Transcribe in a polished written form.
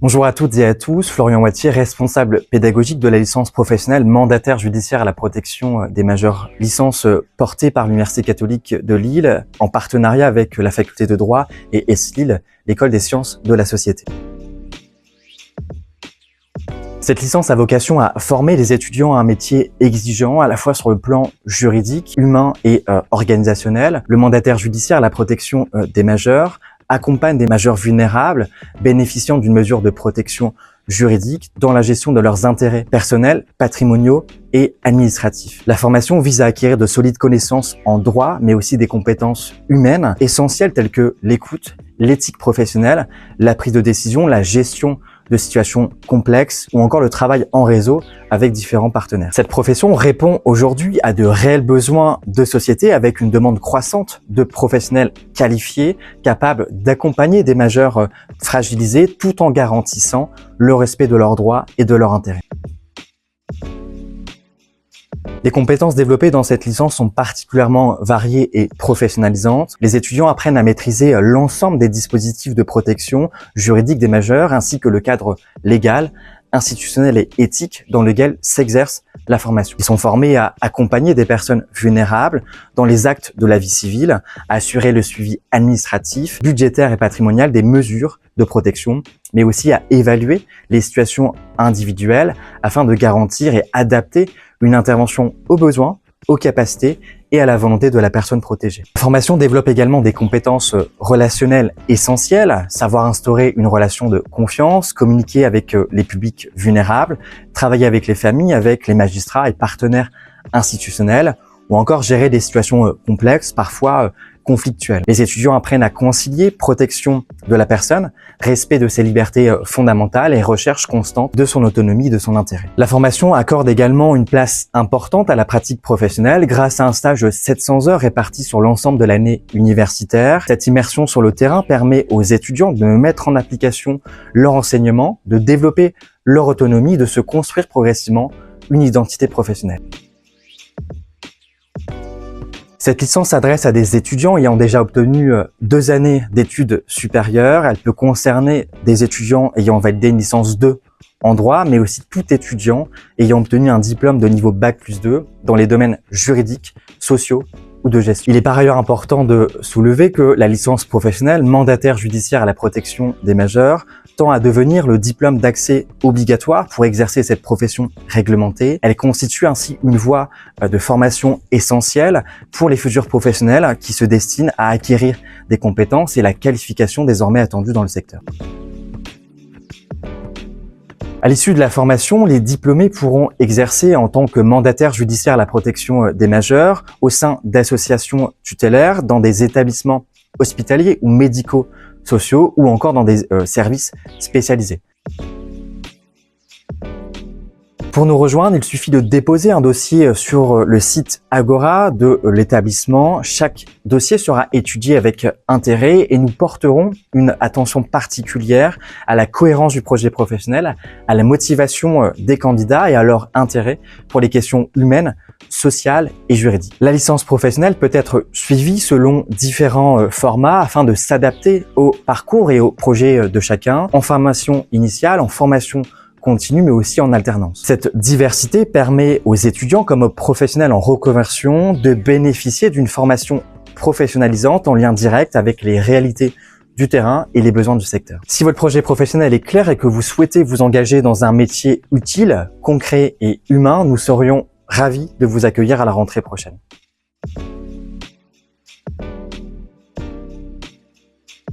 Bonjour à toutes et à tous, Florian Wattier, responsable pédagogique de la licence professionnelle mandataire judiciaire à la protection des majeurs. Licence portée par l'Université catholique de Lille en partenariat avec la faculté de droit et ESLIL, l'école des sciences de la société. Cette licence a vocation à former les étudiants à un métier exigeant à la fois sur le plan juridique, humain et organisationnel. Le mandataire judiciaire à la protection des majeurs accompagne des majeurs vulnérables bénéficiant d'une mesure de protection juridique dans la gestion de leurs intérêts personnels, patrimoniaux et administratifs. La formation vise à acquérir de solides connaissances en droit, mais aussi des compétences humaines essentielles telles que l'écoute, l'éthique professionnelle, la prise de décision, la gestion de situations complexes ou encore le travail en réseau avec différents partenaires. Cette profession répond aujourd'hui à de réels besoins de société avec une demande croissante de professionnels qualifiés, capables d'accompagner des majeurs fragilisés tout en garantissant le respect de leurs droits et de leurs intérêts. Les compétences développées dans cette licence sont particulièrement variées et professionnalisantes. Les étudiants apprennent à maîtriser l'ensemble des dispositifs de protection juridique des majeurs ainsi que le cadre légal, institutionnel et éthique dans lequel s'exerce la formation. Ils sont formés à accompagner des personnes vulnérables dans les actes de la vie civile, à assurer le suivi administratif, budgétaire et patrimonial des mesures de protection, mais aussi à évaluer les situations individuelles afin de garantir et adapter une intervention aux besoins, aux capacités et à la volonté de la personne protégée. La formation développe également des compétences relationnelles essentielles, savoir instaurer une relation de confiance, communiquer avec les publics vulnérables, travailler avec les familles, avec les magistrats et partenaires institutionnels, ou encore gérer des situations complexes, parfois conflictuelles. Les étudiants apprennent à concilier protection de la personne, respect de ses libertés fondamentales et recherche constante de son autonomie et de son intérêt. La formation accorde également une place importante à la pratique professionnelle grâce à un stage de 700 heures réparti sur l'ensemble de l'année universitaire. Cette immersion sur le terrain permet aux étudiants de mettre en application leur enseignement, de développer leur autonomie, de se construire progressivement une identité professionnelle. Cette licence s'adresse à des étudiants ayant déjà obtenu 2 années d'études supérieures. Elle peut concerner des étudiants ayant validé une licence 2 en droit, mais aussi tout étudiant ayant obtenu un diplôme de niveau Bac+2 dans les domaines juridiques, sociaux ou de gestion. Il est par ailleurs important de soulever que la licence professionnelle mandataire judiciaire à la protection des majeurs tend à devenir le diplôme d'accès obligatoire pour exercer cette profession réglementée. Elle constitue ainsi une voie de formation essentielle pour les futurs professionnels qui se destinent à acquérir des compétences et la qualification désormais attendue dans le secteur. À l'issue de la formation, les diplômés pourront exercer en tant que mandataires judiciaires à la protection des majeurs au sein d'associations tutélaires, dans des établissements hospitaliers ou médico-sociaux ou encore dans des services spécialisés. Pour nous rejoindre, il suffit de déposer un dossier sur le site Agora de l'établissement. Chaque dossier sera étudié avec intérêt et nous porterons une attention particulière à la cohérence du projet professionnel, à la motivation des candidats et à leur intérêt pour les questions humaines, sociales et juridiques. La licence professionnelle peut être suivie selon différents formats afin de s'adapter au parcours et au projet de chacun, en formation initiale, en formation continue, mais aussi en alternance. Cette diversité permet aux étudiants comme aux professionnels en reconversion de bénéficier d'une formation professionnalisante en lien direct avec les réalités du terrain et les besoins du secteur. Si votre projet professionnel est clair et que vous souhaitez vous engager dans un métier utile, concret et humain, nous serions ravis de vous accueillir à la rentrée prochaine.